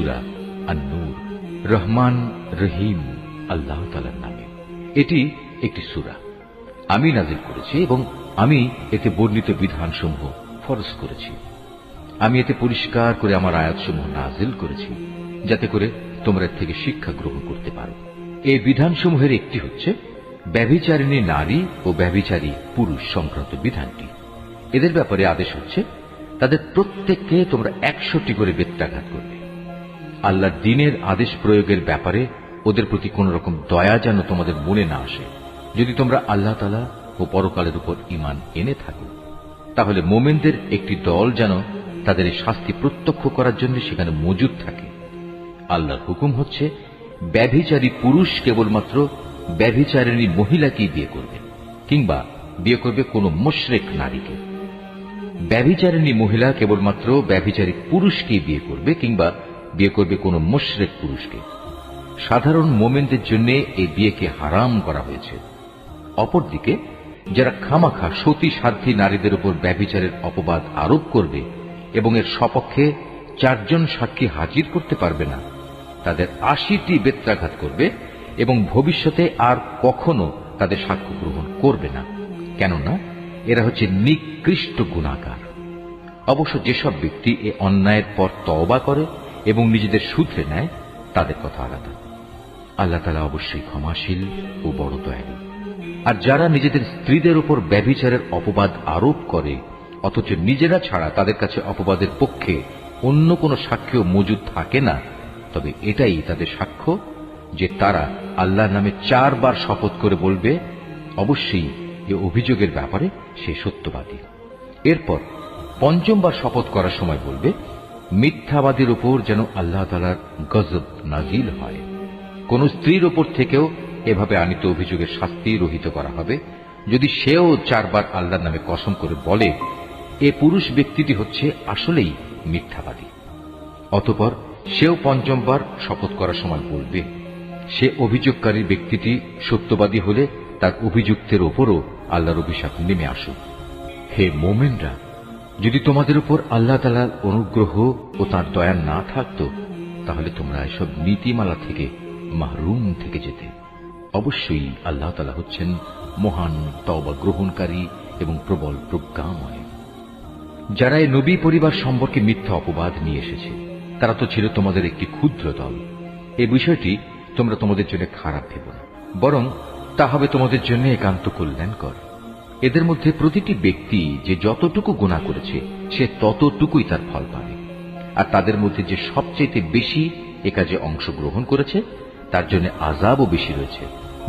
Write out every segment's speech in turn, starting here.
সূরা আন-নূর, রহমান রহিম আল্লাহ তাআলার নামে। এটি একটি সূরা, আমি নাযিল করেছি এবং আমি এতে বর্ণিত বিধানসমূহ ফরজ করেছি। আমি এতে পরিষ্কার করে আমার আয়াতসমূহ নাযিল করেছি, যাতে করে তোমরা এর থেকে শিক্ষা গ্রহণ করতে পারো। এই বিধানসমূহের একটি হচ্ছে ব্যভিচারিণী নারী ও ব্যভিচারী পুরুষ সংক্রান্ত বিধানটি। এদের ব্যাপারে আদেশ হচ্ছে তাদের প্রত্যেককে তোমরা 100টি করে বেত্রাঘাত করবে। আল্লাহর দ্বীনের আদেশ প্রয়োগের ব্যাপারে ওদের প্রতি কোন রকম দয়া যেন তোমাদের মনে না আসে। যদি তোমরা আল্লাহ তাআলা ও পরকালের উপর ঈমান এনে থাকো, তাহলে মোমেনদের একটি দল যেন তাদের এই শাস্তি প্রত্যক্ষ করার জন্য সেখানে মজুদ থাকে। আল্লাহর হুকুম হচ্ছে ব্যভিচারী পুরুষ কেবলমাত্র ব্যভিচারিণী মহিলাকেই বিয়ে করবে, কিংবা বিয়ে করবে কোন মুশরিক নারীকে। ব্যভিচারিণী মহিলা কেবলমাত্র ব্যভিচারী পুরুষকেই বিয়ে করবে, কিংবা বিয়ে করবে কোন মুশরিক পুরুষকে। সাধারণ মোমেনদের জন্য এই বিয়েকে হারাম করা হয়েছে। অপরদিকে যারা খামাখা সতী সাধ্বী নারীদের উপর ব্যভিচারের অপবাদ আরোপ করবে এবং এর সপক্ষে 4 জন সাক্ষী হাজির করতে পারবে না, তাদের 80টি বেত্রাঘাত করবে এবং ভবিষ্যতে আর কখনো তাদের সাক্ষ্য গ্রহণ করবে না, কেননা এরা হচ্ছে নিকৃষ্ট গুনাহগার। অবশ্য যেসব ব্যক্তি এ অন্যায়ের পর তওবা করে এবং নিজেদের শুধরে নেয়, তাদের কথা আলাদা। আল্লাহ তাআলা অবশ্যই ক্ষমাশীল ও বড় দয়ালু। আর যারা নিজেদের স্ত্রীদের উপর ব্যভিচারের অপবাদ আরোপ করে অথচ নিজেরা ছাড়া তাদের কাছে অপবাদের পক্ষে অন্য কোনো সাক্ষ্য মজুদ থাকে না, তবে এটাই তাদের সাক্ষ্য যে তারা আল্লাহর নামে 4 বার শপথ করে বলবে, অবশ্যই এ অভিযোগের ব্যাপারে সে সত্যবাদী। এরপর 5ম বার শপথ করার সময় বলবে, মিথ্যাবাদীর উপর যেন আল্লাহ তাআলার গজব নাজিল হয়। কোন স্ত্রীর উপর থেকেও এভাবে আনিত অভিযোগের শাস্তি রহিত করা হবে যদি সেও 4 বার আল্লাহর নামে কসম করে বলে এ পুরুষ ব্যক্তিটি হচ্ছে আসলেই মিথ্যাবাদী। অতঃপর সেও 5ম বার শপথ করার সময় বলবে, সে অভিযোগকারী ব্যক্তিটি সত্যবাদী হলে তার অভিযুক্তের ওপরও আল্লাহর অভিশাপ নেমে আসুক। হে মোমেনরা, যদি তোমাদের উপর আল্লাহ তাআলার অনুগ্রহ ও তার দয়া না থাকত, তাহলে তোমরা এসব নীতিমালা থেকে মাহরুম থেকে যেতে। অবশ্যই আল্লাহ তাআলা হচ্ছেন মহান তওবা গ্রহণকারী এবং প্রবল প্রজ্ঞাময়। যারা এই নবী পরিবার সম্পর্কে মিথ্যা অপবাদ নিয়ে এসেছে, তারা তো ছিল তোমাদের একটি ক্ষুদ্র দল। এই বিষয়টি তোমরা তোমাদের জন্য খারাপ ভেবো না, বরং তা হবে তোমাদের জন্য একান্ত কল্যাণকর। এদের মধ্যে প্রতিটি ব্যক্তি যে যতটুকু গুনাহ করেছে সে ততটুকুই তার ফল পাবে। আর তাদের মধ্যে যে সবচেয়ে বেশি এ কাজে অংশগ্রহণ করেছে তার জন্য আযাবও বেশি রয়েছে।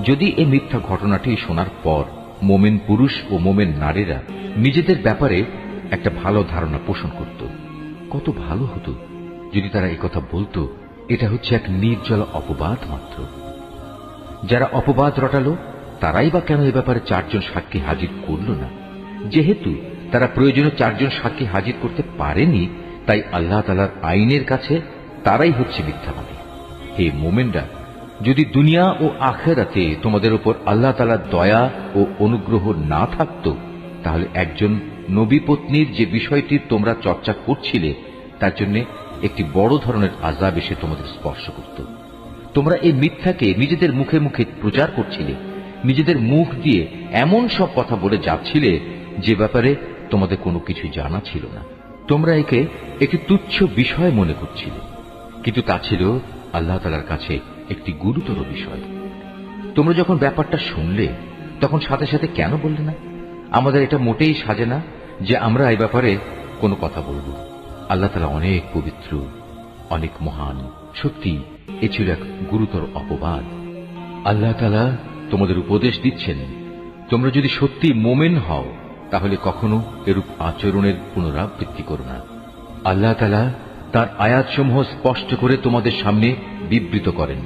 যদি এই মিথ্যা ঘটনাটি শোনার পর মোমেন পুরুষ ও মোমেন নারীরা নিজেদের ব্যাপারে একটা ভালো ধারণা পোষণ করত, কত ভালো হতো যদি তারা একথা বলতো, এটা হচ্ছে এক নির্জল অপবাদ মাত্র। যারা অপবাদ রটালো তারাই বা কেন এ ব্যাপারে 4 জন সাক্ষী হাজির করল না? যেহেতু তারা প্রয়োজনে 4 জন সাক্ষী হাজির করতে পারেনি, তাই আল্লাহ তাআলার আইনের কাছে তারাই হচ্ছে মিথ্যাবাদী। হে মোমেনরা, যদি দুনিয়া ও আখিরাতে তোমাদের উপর আল্লাহ তাআলার দয়া ও অনুগ্রহ না থাকত, তাহলে একজন নবী পত্নীর যে বিষয়টি তোমরা চর্চা করছিলে তার জন্য একটি বড় ধরনের আযাব এসে তোমাদের স্পর্শ করত। তোমরা এই মিথ্যাকে নিজেদের মুখে মুখে প্রচার করছিলে, নিজেদের মুখ দিয়ে এমন সব কথা বলে যাচ্ছিলে যে ব্যাপারে তোমাদের কোনো কিছু জানা ছিল না। তোমরা একে একটি তুচ্ছ বিষয় মনে করছিলে, কিন্তু তা ছিল আল্লাহ তাআলার কাছে একটি গুরুতর বিষয়। তোমরা যখন ব্যাপারটা শুনলে তখন সাথে সাথে কেন বললে না, আমাদের এটা মোটেই সাজে না যে আমরা এই ব্যাপারে কোনো কথা বলবো? আল্লাহ তাআলা অনেক পবিত্র, অনেক মহান। সত্যি এ ছিল এক গুরুতর অপবাদ। আল্লাহ তাআলা তোমাদের উপদেশ দিচ্ছেন, তোমরা যদি সত্যি মোমেন হও তাহলে কখনো এরূপ আচরণের পুনরাবৃত্তি করো না। আল্লাহ তাআলা তার আয়াতসমূহ স্পষ্ট করে তোমাদের সামনে বিবৃত করেন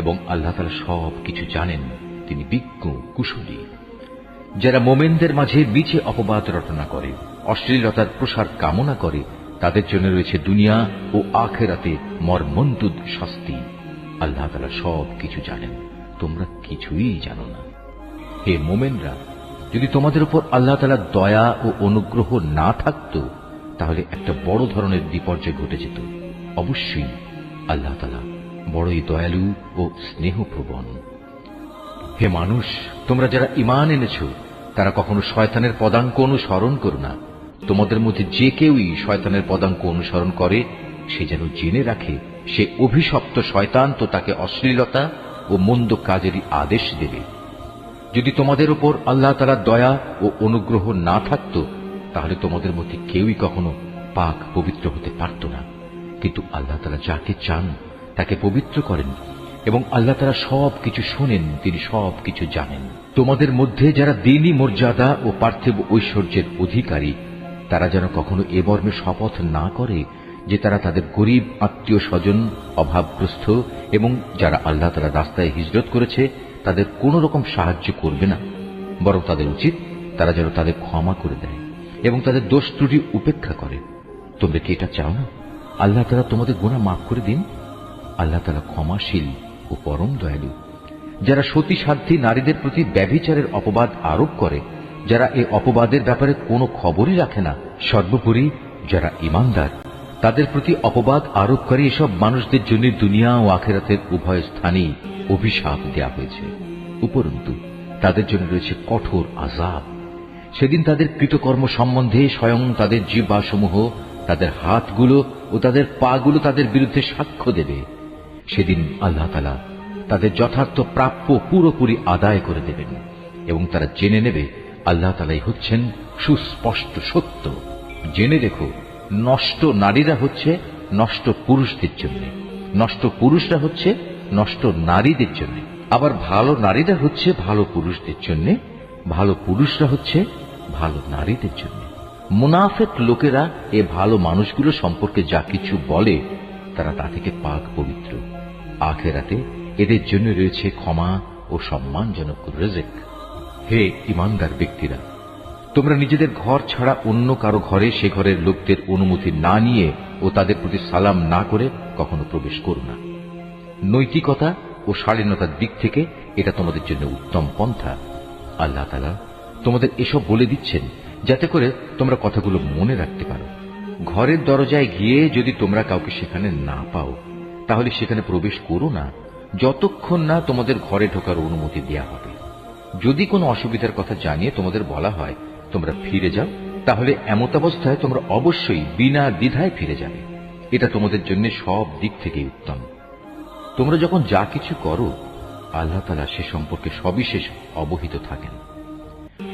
এবং আল্লাহ তাআলা সব কিছু জানেন, তিনি বিজ্ঞ কুশলী। যারা মোমেনদের মাঝে মিছে অপবাদ রটনা করে, অশ্লীলতার প্রসার কামনা করে, তাদের জন্য রয়েছে দুনিয়া ও আখিরাতে মর্মন্তুদ শাস্তি। আল্লাহ তাআলা সব কিছু জানেন, তোমরা কিছুই জানো না। হে মোমেনরা, যদি তোমাদের উপর আল্লাহ তাআলার দয়া ও অনুগ্রহ না থাকত, তাহলে একটা বড় ধরনের বিপর্যয় ঘটে যেত। অবশ্যই আল্লাহ তাআলা বড়ই দয়ালু ও স্নেহপ্রবণ। হে মানুষ, তোমরা যারা ঈমান এনেছ তারা কখনো শয়তানের পদাঙ্ক অনুসরণ করো না। তোমাদের মধ্যে যে কেউই শয়তানের পদাঙ্ক অনুসরণ করে সে যেন জেনে রাখে সে অভিশপ্ত শয়তান, তো তাকে অশ্লীলতা ও মন্দ কাজেরই আদেশ দেবে। যদি তোমাদের উপর আল্লাহ তাআলার দয়া ও অনুগ্রহ না থাকত তাহলে তোমাদের মধ্যে কেউই কখনো পাক পবিত্র হতে পারত না। কিন্তু আল্লাহ তাআলা যাকে চান তাকে পবিত্র করেন এবং আল্লাহ তাআলা সবকিছু শোনেন, তিনি সবকিছু জানেন। তোমাদের মধ্যে যারা দ্বীনি মর্যাদা ও পার্থিব ঐশ্বর্যের অধিকারী তারা যেন কখনো এ মর্মে শপথ না করে যে তারা তাদের গরিব আত্মীয় স্বজন, অভাবগ্রস্ত এবং যারা আল্লাহ তাআলার রাস্তায় হিজরত করেছে তাদের কোন রকম সাহায্য করবে না। বরং তাদের উচিত তারা যেন তাদের ক্ষমা করে দেয় এবং তাদের দোষ ত্রুটি উপেক্ষা করে। তোমরা কি এটা চাও না আল্লাহ তাআলা তোমাদের গুনাহ মাফ করে দিন? আল্লাহ তাআলা ক্ষমাশীল ও পরম দয়ালু। যারা সতী সাধ্বী নারীদের প্রতি ব্যভিচারের অপবাদ আরোপ করে, যারা এই অপবাদের ব্যাপারে কোনো খবরই রাখে না, সর্বোপরি যারা ঈমানদার তাদের প্রতি অপবাদ আরোপকারী এসব মানুষদের জন্য দুনিয়া ও আখিরাতের উভয় স্থানেই অভিশাপ দেয়া হয়েছে। উপরন্তু তাদের জন্য রয়েছে কঠোর আযাব। সেদিন তাদের কৃতকর্ম সম্বন্ধে স্বয়ং তাদের জিহ্বাসমূহ, তাদের হাতগুলো ও তাদের পাগুলো তাদের বিরুদ্ধে সাক্ষ্য দেবে। সেদিন আল্লাহ তাআলা তাদের যথার্থ প্রাপ্য পুরোপুরি আদায় করে দেবেন এবং তারা জেনে নেবে আল্লাহ তাআলাই হচ্ছেন সুস্পষ্ট সত্য। জেনে রেখো, নষ্ট নারীরা হচ্ছে নষ্ট পুরুষদের জন্য, নষ্ট পুরুষরা হচ্ছে নষ্ট নারীদের জন্য, আবার ভালো নারীরা হচ্ছে ভালো পুরুষদের জন্য, ভালো পুরুষরা হচ্ছে ভালো নারীদের জন্য। মুনাফিক লোকেরা এ ভালো মানুষগুলো সম্পর্কে যা কিছু বলে তারা তা থেকে পাক পবিত্র। আখিরাতে এদের জন্য রয়েছে ক্ষমা ও সম্মানজনক রিজিক। হে ঈমানদার ব্যক্তিরা, তোমরা নিজেদের ঘর ছাড়া অন্য কারো ঘরে সে ঘরের লোকদের অনুমতি না নিয়ে ও তাদের প্রতি সালাম না করে কখনো প্রবেশ করো না। নৈতিকতা ও শালীনতার দিক থেকে এটা তোমাদের জন্য উত্তম পন্থা। আল্লাহ তাআলা তোমাদের এসব বলে দিচ্ছেন যাতে করে তোমরা কথাগুলো মনে রাখতে পারো। ঘরের দরজায় গিয়ে যদি তোমরা কাউকে সেখানে না পাও তাহলে সেখানে প্রবেশ করো না যতক্ষণ না তোমাদের ঘরে ঢোকার অনুমতি দেয়া হবে। যদি কোনো অসুবিধার কথা জানিয়ে তোমাদের বলা হয় তোমরা ফিরে যাও, তাহলে এমতাবস্থায় তোমরা অবশ্যই বিনা দ্বিধায় ফিরে যাবে। এটা তোমাদের জন্য সব দিক থেকেই উত্তম। তোমরা যখন যা কিছু করো আল্লাহ তাআলা সে সম্পর্কে সবিশেষ অবহিত থাকেন।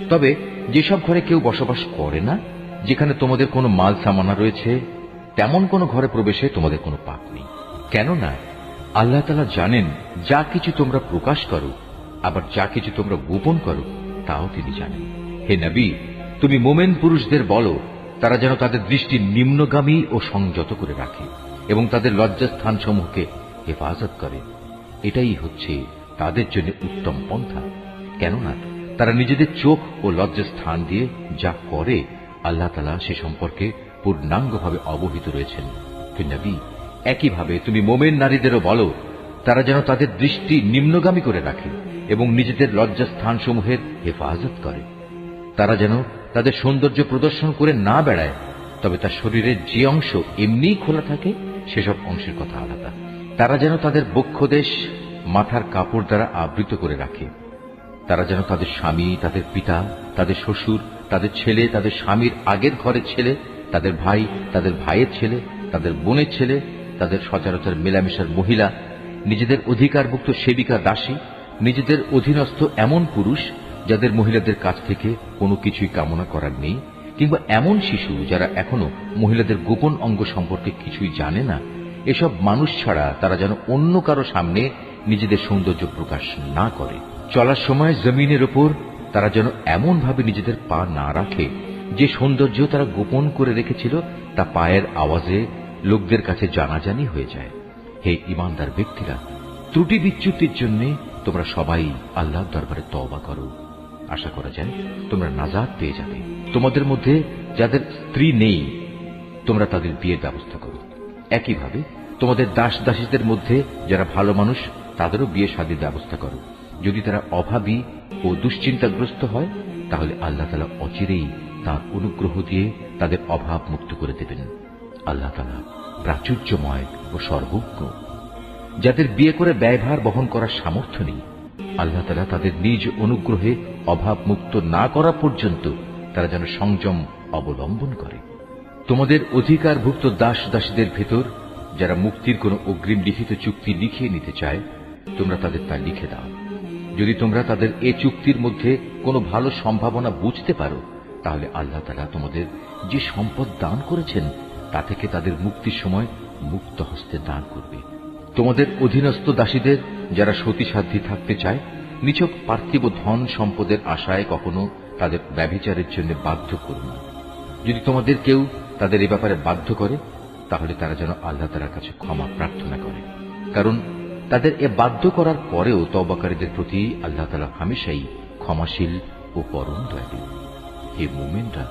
তবে যেসব ঘরে কেউ বসবাস করে না, যেখানে তোমাদের কোনো মাল সামানা রয়েছে, তেমন কোনো ঘরে প্রবেশে তোমাদের কোনো পাপ নেই। কেননা আল্লাহ তাআলা জানেন যা কিছু তোমরা প্রকাশ করো, আবার যা কিছু তোমরা গোপন করো তাও তিনি জানেন। হে নবী, তুমি মোমেন পুরুষদের বলো তারা যেন তাদের দৃষ্টি নিম্নগামী ও সংযত করে রাখে এবং তাদের লজ্জাস্থান সমূহকে হেফাজত করে। এটাই হচ্ছে তাদের জন্য উত্তম পন্থা। কেননা তারা নিজেদের চোখ ও লজ্জাস্থান দিয়ে যা করে আল্লাহ তাআলা সে সম্পর্কে পূর্ণাঙ্গভাবে অবহিত রয়েছেন। হে নবী, একইভাবে তুমি মোমেন নারীদেরও বলো তারা যেন তাদের দৃষ্টি নিম্নগামী করে রাখে এবং নিজেদের লজ্জাস্থান সমূহের হেফাজত করে। তারা যেন তাদের সৌন্দর্য প্রদর্শন করে না বেড়ায়, তবে তার শরীরের যে অংশ এমনিই খোলা থাকে সেসব অংশের কথা আলাদা। তারা যেন তাদের বক্ষদেশ মাথার কাপড় দ্বারা আবৃত করে রাখে। তারা যেন তাদের স্বামী, তাদের পিতা, তাদের শ্বশুর, তাদের ছেলে, তাদের স্বামীর আগের ঘরের ছেলে, তাদের ভাই, তাদের ভাইয়ের ছেলে, তাদের বোনের ছেলে, তাদের সচরাচর মেলামেশার মহিলা, নিজেদের অধিকারভুক্ত সেবিকা দাসী, নিজেদের অধীনস্থ এমন পুরুষ যাদের মহিলাদের কাছ থেকে কোনো কিছুই কামনা করার নেই, কিংবা এমন শিশু যারা এখনো মহিলাদের গোপন অঙ্গ সম্পর্কে কিছুই জানে না, এসব মানুষ ছাড়া তারা যেন অন্য কারো সামনে নিজেদের সৌন্দর্য প্রকাশ না করে। চলার সময় জমিনের ওপর তারা যেন এমন ভাবে নিজেদের পা না রাখে যে সৌন্দর্য তারা গোপন করে রেখেছিল তা পায়ের আওয়াজে লোকদের কাছে জানাজানি হয়ে যায়। হে ঈমানদার ব্যক্তিরা, ত্রুটি বিচ্যুতির জন্য তোমরা সবাই আল্লাহর দরবারে তওবা করো। আশা করা যায় তোমরা নাজাত পেয়ে যাবে। তোমাদের মধ্যে যাদের স্ত্রী নেই তোমরা তাদের বিয়ের ব্যবস্থা করো। একইভাবে তোমাদের দাস দাসীদের মধ্যে যারা ভালো মানুষ তাদেরও বিয়ে শাদীর ব্যবস্থা করো। যদি তারা অভাবী ও দুশ্চিন্তাগ্রস্ত হয় তাহলে আল্লাহ তাআলা অচিরেই তার অনুগ্রহ দিয়ে তাদের অভাব মুক্ত করে দেবেন। আল্লাহ তাআলা প্রাচুর্যময় ও সর্বজ্ঞ। যাদের বিয়ে করে ব্যয়ভার বহন করার সামর্থ্য নেই, আল্লাহ তাআলা তাদের নিজ অনুগ্রহে অভাব মুক্ত না করা পর্যন্ত তারা যেন সংযম অবলম্বন করে। তোমাদের অধিকারভুক্ত দাস দাসীদের ভেতর যারা মুক্তির কোন অগ্রিম লিখিত চুক্তি লিখিয়ে নিতে চায়, তোমরা তাদের তা লিখে দাও। যদি তোমরা তাদের এ চুক্তির মধ্যে কোনো ভালো সম্ভাবনা বুঝতে পারো, তাহলে আল্লাহ তাআলা তোমাদের যে সম্পদ দান করেছেন তা থেকে তাদের মুক্তির সময় মুক্ত হস্তে দান করবে। তোমাদের অধীনস্থ দাসীদের যারা সতীসাধ্যী থাকতে চায়, নিছক পার্থিব ধন সম্পদের আশায় কখনো তাদের ব্যভিচারের জন্য বাধ্য করো না। যদি তোমাদের কেউ তাদের এ ব্যাপারে বাধ্য করে, তাহলে তারা যেন আল্লাহ তাআলার কাছে ক্ষমা প্রার্থনা করে, কারণ তাদের এ বাধ্য করার পরেও তওবাকারীদের প্রতি আল্লাহ তাআলা হামেশাই ক্ষমাশীল ও পরম দয়ালু। হে মুমিনরা,